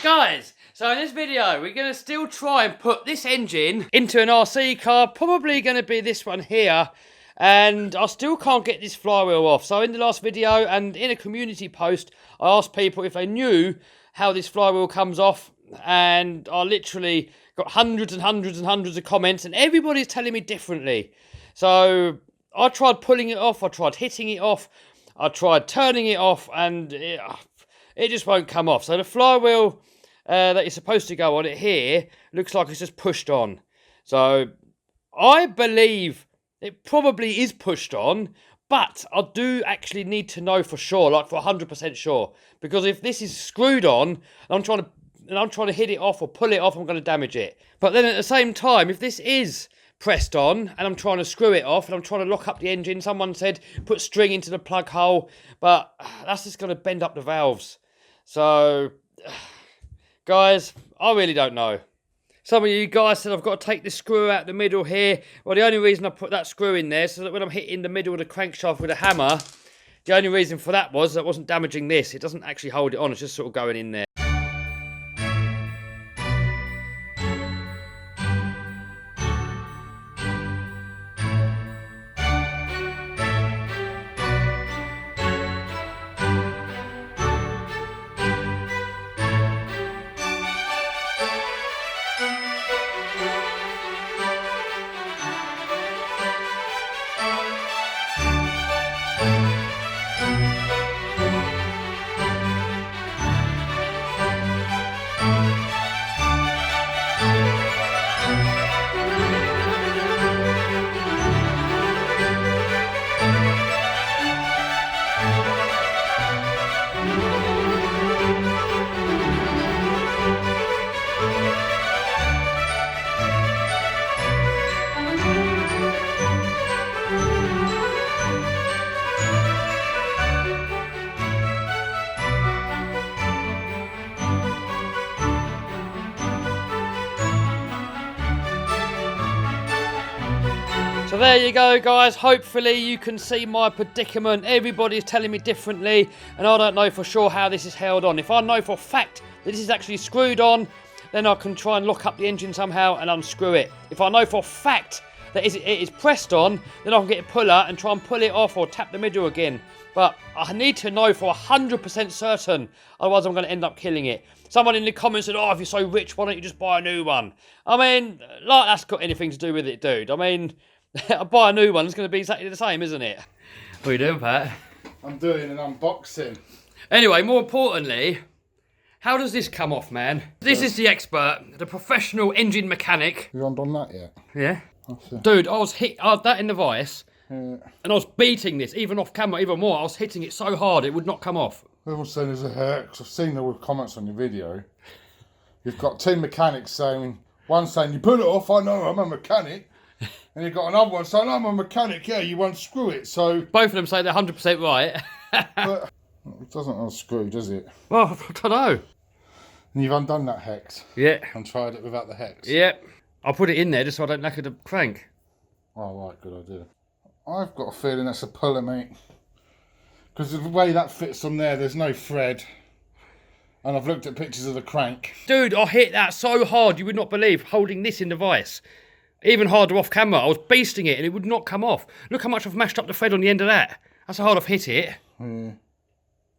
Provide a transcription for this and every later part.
Guys, so in this video, we're going to still try and put this engine into an RC car. Probably going to be this one here. And I still can't get this flywheel off. So in the last video and in a community post, I asked people if they knew how this flywheel comes off. And I literally got hundreds and hundreds and hundreds of comments. And everybody's telling me differently. So I tried pulling it off. I tried hitting it off. I tried turning it off. And it just won't come off. So the flywheel that is supposed to go on it here looks like it's just pushed on. So I believe it probably is pushed on, but I do actually need to know for sure, like for 100% sure, because if this is screwed on and I'm trying to hit it off or pull it off, I'm going to damage it. But then at the same time, if this is pressed on and I'm trying to screw it off and I'm trying to lock up the engine, someone said put string into the plug hole, but that's just going to bend up the valves. So guys, I really don't know. Some of you guys said I've got to take the screw out the middle here. Well, the only reason I put that screw in there so that when I'm hitting the middle of the crankshaft with a hammer, the only reason for that was that it wasn't damaging this. It doesn't actually hold it on, it's just sort of going in there. So there you go, guys. Hopefully you can see my predicament. Everybody's telling me differently, and I don't know for sure how this is held on. If I know for a fact that this is actually screwed on, then I can try and lock up the engine somehow and unscrew it. If I know for a fact that it is pressed on, then I can get a puller and try and pull it off or tap the middle again. But I need to know for 100% certain, otherwise I'm going to end up killing it. Someone in the comments said, oh, if you're so rich, why don't you just buy a new one? I mean, like that's got anything to do with it, dude. I mean, I buy a new one, it's going to be exactly the same, isn't it? What are you doing, Pat? I'm doing an unboxing. Anyway, more importantly, how does this come off, man? This is the expert, the professional engine mechanic. You haven't done that yet? Yeah. Dude, I was hit that in the vice, and I was beating this, even off camera, even more. I was hitting it so hard, it would not come off. Everyone's saying there's a hair, because I've seen all the comments on your video. You've got two mechanics saying, one saying, you pull it off, I know, I'm a mechanic. And you've got another one saying, I'm a mechanic, yeah, you won't screw it, so... Both of them say they're 100% right. But it doesn't unscrew, does it? Well, I don't know. And you've undone that hex? Yeah. And tried it without the hex? Yeah. I'll put it in there just so I don't knacker the crank. Oh, right, good idea. I've got a feeling that's a puller, mate. Because the way that fits on there, there's no thread. And I've looked at pictures of the crank. Dude, I hit that so hard, you would not believe, holding this in the vice. Even harder off camera. I was beasting it and it would not come off. Look how much I've mashed up the thread on the end of that. That's how hard I've hit it.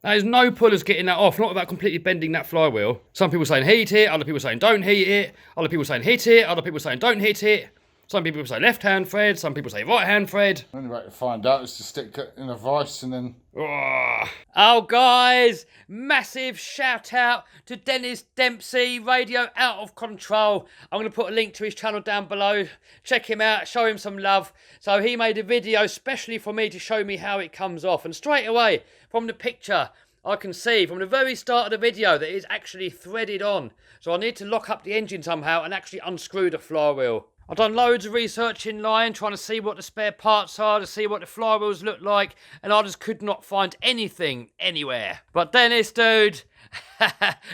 There's no pullers getting that off, not without completely bending that flywheel. Some people saying heat it, other people saying don't heat it, other people saying hit it, other people saying don't hit it. Some people say left-hand thread, some people say right-hand thread. The only way to find out is to stick it in a vice and then... Oh, guys, massive shout-out to Dennis Dempsey, Radio Out of Control. I'm going to put a link to his channel down below. Check him out, show him some love. So he made a video specially for me to show me how it comes off. And straight away, from the picture, I can see from the very start of the video that it is actually threaded on. So I need to lock up the engine somehow and actually unscrew the flywheel. I've done loads of research in line, trying to see what the spare parts are, to see what the flywheels look like, and I just could not find anything anywhere. But Dennis, dude,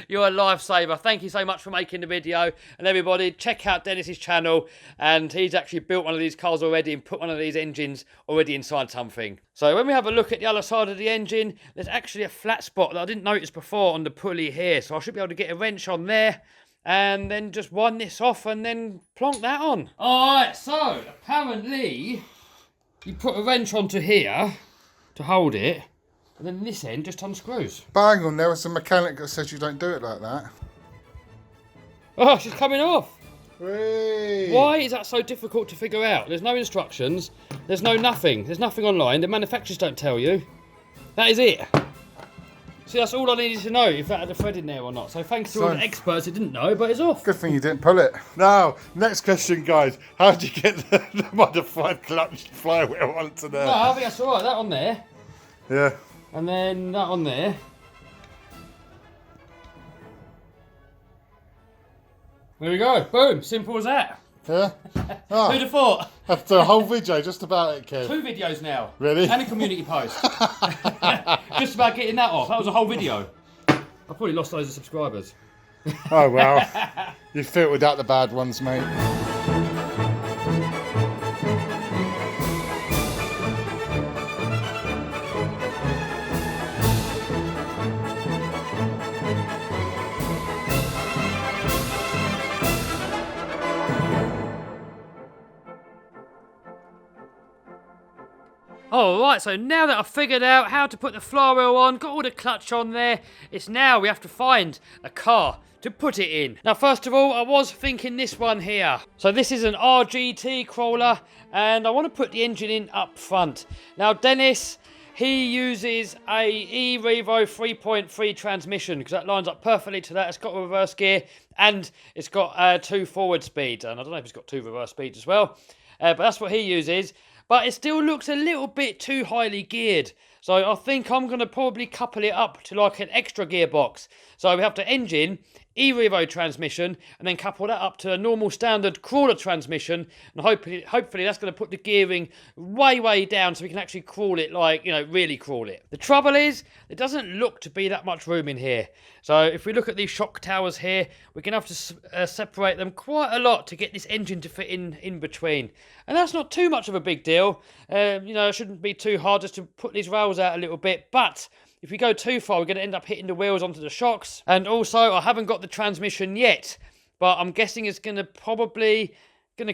You're a lifesaver. Thank you so much for making the video. And everybody, check out Dennis's channel. And he's actually built one of these cars already and put one of these engines already inside something. So when we have a look at the other side of the engine, there's actually a flat spot that I didn't notice before on the pulley here. So I should be able to get a wrench on there and then just wind this off and then plonk that on. Alright, so apparently you put a wrench onto here to hold it. And then this end just unscrews. Bang on, there was a mechanic that says you don't do it like that. Oh, she's coming off. Whee. Why is that so difficult to figure out? There's no instructions. There's no nothing. There's nothing online. The manufacturers don't tell you. That is it. See, that's all I needed to know, if that had a thread in there or not. So thanks to all the experts who didn't know, but it's off. Good thing you didn't pull it. Now, next question, guys. How did you get the modified clutch flywheel onto there? No, I think that's alright. That on there. Yeah. And then that on there. There we go. Boom. Simple as that. Yeah? Oh, Who'd have thought? after a whole video just about it, Kev. 2 videos now. Really? And a community post. Just about getting that off. That was a whole video. I probably lost loads of subscribers. Oh, well. You filtered out the bad ones, mate. Alright, so now that I've figured out how to put the flywheel on, got all the clutch on there, it's now we have to find a car to put it in. Now, first of all, I was thinking this one here. So this is an RGT crawler, and I want to put the engine in up front. Now, Dennis, he uses a e-Revo 3.3 transmission, because that lines up perfectly to that. It's got a reverse gear, and it's got 2 forward speeds, and I don't know if it's got 2 reverse speeds as well, but that's what he uses. But it still looks a little bit too highly geared. So I think I'm going to probably couple it up to like an extra gearbox. So we have the engine, e-Revo transmission, and then couple that up to a normal standard crawler transmission. And hopefully that's going to put the gearing way down so we can actually crawl it, like, you know, really crawl it. The trouble is, there doesn't look to be that much room in here. So if we look at these shock towers here, we're going to have to separate them quite a lot to get this engine to fit in between. And that's not too much of a big deal. You know, it shouldn't be too hard just to put these rails out a little bit. But if we go too far, we're going to end up hitting the wheels onto the shocks. And also, I haven't got the transmission yet, but I'm guessing it's going to probably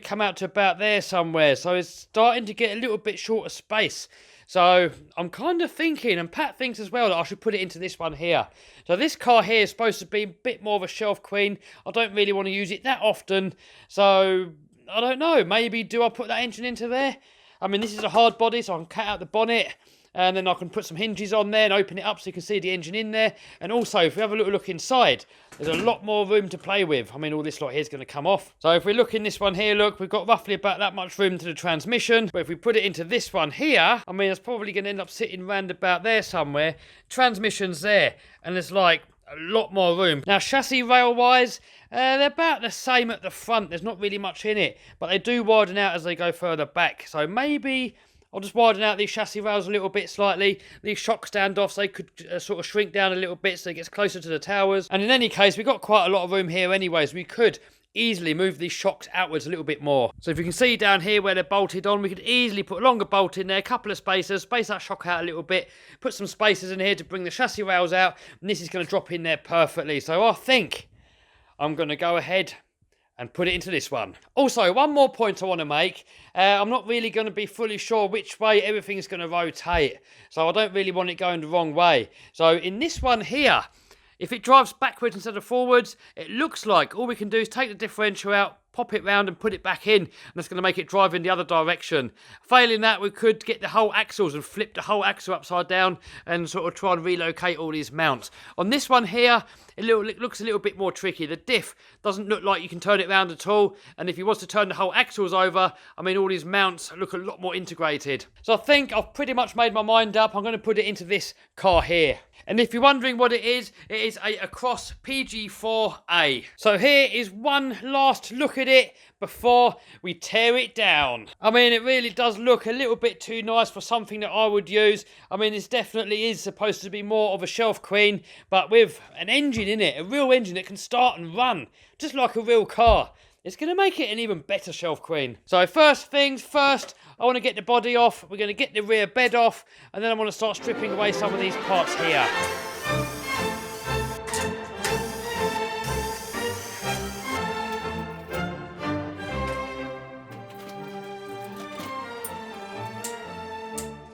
come out to about there somewhere. So it's starting to get a little bit short of space. So I'm kind of thinking, and Pat thinks as well, that I should put it into this one here. So this car here is supposed to be a bit more of a shelf queen. I don't really want to use it that often. So I don't know. Maybe do I put that engine into there? I mean, this is a hard body, so I can cut out the bonnet. And then I can put some hinges on there and open it up so you can see the engine in there. And also, if we have a little look inside, there's a lot more room to play with. I mean, all this lot here is going to come off. So if we look in this one here, look, we've got roughly about that much room to the transmission. But if we put it into this one here, I mean, it's probably going to end up sitting round about there somewhere. Transmission's there. And there's like a lot more room. Now, chassis rail-wise, they're about the same at the front. There's not really much in it. But they do widen out as they go further back. So maybe I'll just widen out these chassis rails a little bit slightly. These shock standoffs, they could sort of shrink down a little bit so it gets closer to the towers. And in any case, we've got quite a lot of room here anyways. We could easily move these shocks outwards a little bit more. So if you can see down here where they're bolted on, we could easily put a longer bolt in there, a couple of spacers, space that shock out a little bit, put some spacers in here to bring the chassis rails out, and this is going to drop in there perfectly. So I think I'm going to go ahead and put it into this one. Also, one more point I want to make. I'm not really going to be fully sure which way everything's going to rotate. So I don't really want it going the wrong way. So in this one here, if it drives backwards instead of forwards, it looks like all we can do is take the differential out, pop it round and put it back in, and that's going to make it drive in the other direction. Failing that, we could get the whole axles and flip the whole axle upside down and sort of try and relocate all these mounts. On this one here, it looks a little bit more tricky. The diff doesn't look like you can turn it around at all, and if you was to turn the whole axles over, I mean, all these mounts look a lot more integrated. So I think I've pretty much made my mind up. I'm going to put it into this car here. And if you're wondering what it is a Across PG4A. So here is one last look at at it before we tear it down. I mean, it really does look a little bit too nice for something that I would use. I mean, this definitely is supposed to be more of a shelf queen, but with an engine in it, a real engine that can start and run, just like a real car. It's going to make it an even better shelf queen. So first things first, I want to get the body off. We're going to get the rear bed off, and then I want to start stripping away some of these parts here.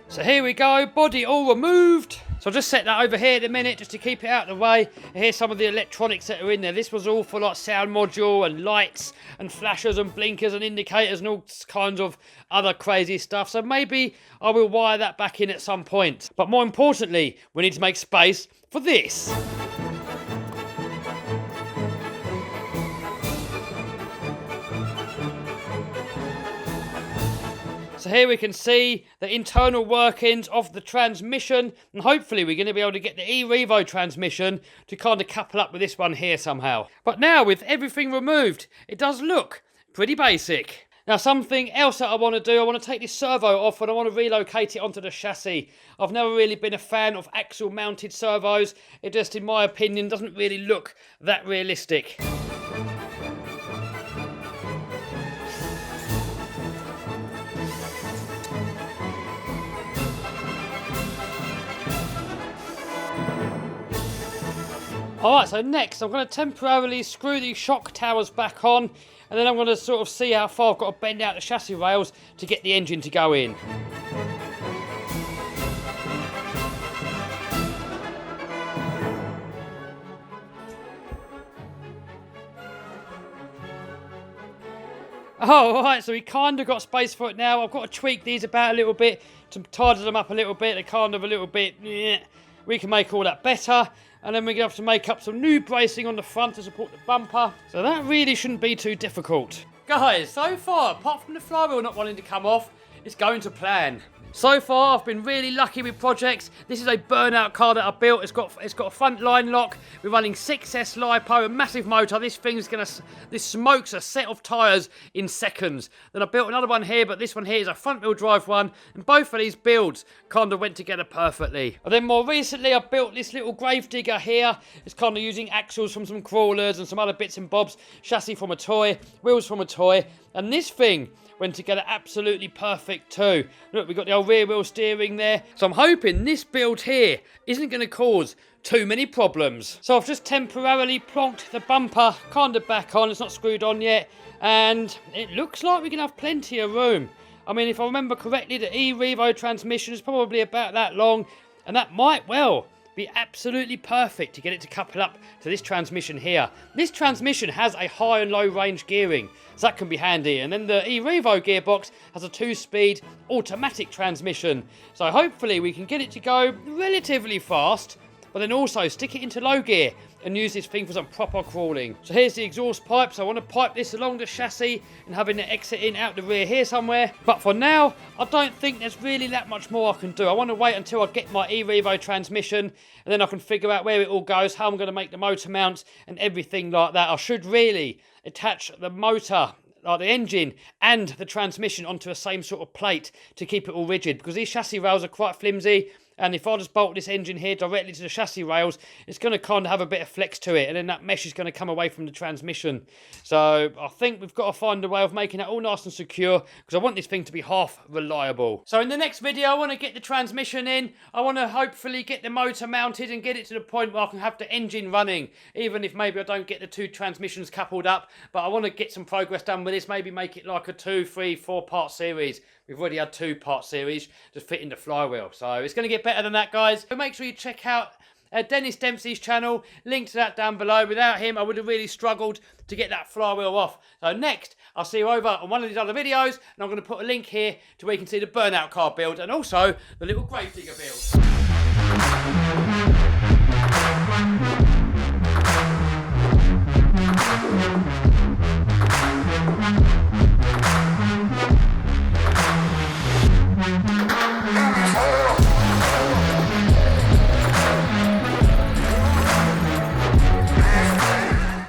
So here we go, body all removed. So I'll just set that over here in a minute just to keep it out of the way. And here's some of the electronics that are in there. This was all for like sound module and lights and flashers and blinkers and indicators and all kinds of other crazy stuff. So maybe I will wire that back in at some point. But more importantly, we need to make space for this. So here we can see the internal workings of the transmission, and hopefully we're going to be able to get the eRevo transmission to kind of couple up with this one here somehow. But now with everything removed, it does look pretty basic. Now something else that I want to do, I want to take this servo off and I want to relocate it onto the chassis. I've never really been a fan of axle mounted servos. It just, in my opinion, doesn't really look that realistic. Alright, so next I'm going to temporarily screw these shock towers back on, and then I'm going to sort of see how far I've got to bend out the chassis rails to get the engine to go in. Oh, right, so we kind of got space for it now. I've got to tweak these about a little bit to tidy them up a little bit. They're kind of a little bit... We can make all that better. And then we're going to have to make up some new bracing on the front to support the bumper. So that really shouldn't be too difficult. Guys, so far, apart from the flywheel not wanting to come off, it's going to plan. So far, I've been really lucky with projects. This is a burnout car that I built. It's got a front line lock. We're running 6S LiPo, a massive motor. This smokes a set of tyres in seconds. Then I built another one here, but this one here is a front wheel drive one. And both of these builds kind of went together perfectly. And then more recently, I built this little grave digger here. It's kind of using axles from some crawlers and some other bits and bobs. Chassis from a toy, wheels from a toy. And this thing went together absolutely perfect too. Look, we've got the old rear wheel steering there. So I'm hoping this build here isn't going to cause too many problems. So I've just temporarily plonked the bumper kind of back on. It's not screwed on yet. And it looks like we're going to have plenty of room. I mean, if I remember correctly, the eRevo transmission is probably about that long. And that might well be absolutely perfect to get it to couple up to this transmission here. This transmission has a high and low range gearing, so that can be handy. And then the eRevo gearbox has a 2-speed automatic transmission. So hopefully we can get it to go relatively fast, but then also stick it into low gear and use this thing for some proper crawling. So here's the exhaust pipe. So I want to pipe this along the chassis and having it exit in out the rear here somewhere. But for now, I don't think there's really that much more I can do. I want to wait until I get my eRevo transmission, and then I can figure out where it all goes, how I'm going to make the motor mount and everything like that. I should really attach the motor, like the engine and the transmission, onto the same sort of plate to keep it all rigid, because these chassis rails are quite flimsy. And if I just bolt this engine here directly to the chassis rails, it's going to kind of have a bit of flex to it. And then that mesh is going to come away from the transmission. So I think we've got to find a way of making it all nice and secure, because I want this thing to be half reliable. So in the next video, I want to get the transmission in. I want to hopefully get the motor mounted and get it to the point where I can have the engine running, even if maybe I don't get the two transmissions coupled up. But I want to get some progress done with this. Maybe make it like a 2, 3, 4 part series. We've already had 2-part series to fit in the flywheel. So it's going to get better than that, guys. So make sure you check out Dennis Dempsey's channel. Link to that down below. Without him, I would have really struggled to get that flywheel off. So next, I'll see you over on one of these other videos. And I'm going to put a link here to where you can see the burnout car build and also the little gravedigger build.